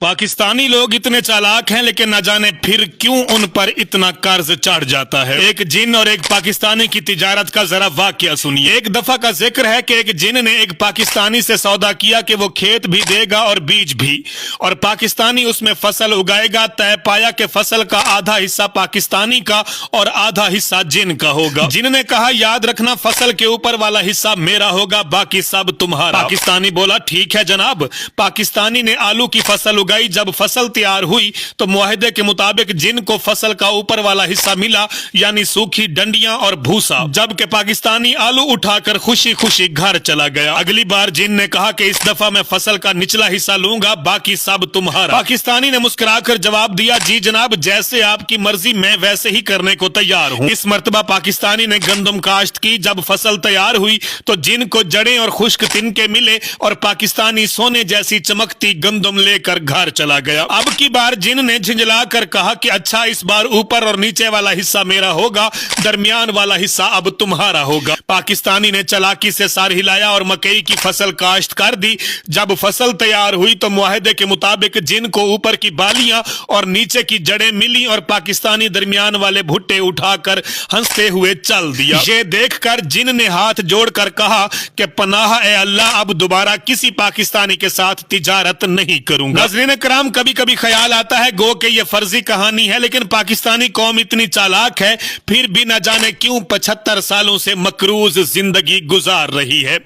पाकिस्तानी लोग इतने चालाक हैं, लेकिन न जाने फिर क्यों उन पर इतना कर्ज चढ़ जाता है। एक जिन और एक पाकिस्तानी की तिजारत का जरा वाकया सुनिए। एक दफा का जिक्र है कि एक जिन ने एक पाकिस्तानी से सौदा किया कि वो खेत भी देगा और बीज भी, और पाकिस्तानी उसमें फसल उगाएगा। तय पाया कि फसल का आधा हिस्सा पाकिस्तानी का और आधा हिस्सा जिन का होगा। जिन ने कहा, याद रखना फसल के ऊपर वाला हिस्सा मेरा होगा, बाकी सब तुम्हारा। पाकिस्तानी बोला, ठीक है जनाब। पाकिस्तानी ने आलू की फसल उगाई। जब फसल तैयार हुई तो मुआहदे के मुताबिक जिन को फसल का ऊपर वाला हिस्सा मिला, यानी सूखी डंडियां और भूसा, जबकि पाकिस्तानी आलू उठाकर खुशी खुशी घर चला गया। अगली बार जिन ने कहा कि इस दफा मैं फसल का निचला हिस्सा लूंगा, बाकी सब तुम्हारा। पाकिस्तानी ने मुस्कुराकर जवाब दिया, जी जनाब, जैसे आपकी मर्जी, मैं वैसे ही करने को तैयार हूँ। इस मर्तबा पाकिस्तानी ने गंदम काश्त की। जब फसल तैयार हुई तो जिन को जड़ें और खुश्क तिनके मिले और पाकिस्तानी सोने जैसी चमकती गंदम लेकर घर चला गया। अब की बार जिन ने झिंझला कर कहा कि अच्छा, इस बार ऊपर और नीचे वाला हिस्सा मेरा होगा, दरमियान वाला हिस्सा अब तुम्हारा होगा। पाकिस्तानी ने चालाकी से सर हिलाया और मकई की फसल काश्त कर दी। जब फसल तैयार हुई तो मुआहदे के मुताबिक जिन को ऊपर की बालियां और नीचे की जड़ें मिली और पाकिस्तानी दरमियान वाले भुट्टे उठाकर हंसते हुए चल दिया। ये देखकर जिन ने हाथ जोड़कर कहा कि पनाह ए अल्लाह, अब दोबारा किसी पाकिस्तानी के साथ तिजारत नहीं करूंगा। नाज़रीन कराम, कभी कभी ख्याल आता है गो कि ये फर्जी कहानी है, लेकिन पाकिस्तानी कौम इतनी चालाक है, फिर भी न जाने क्यों 75 सालों से मकरूज जिंदगी गुजार रही है।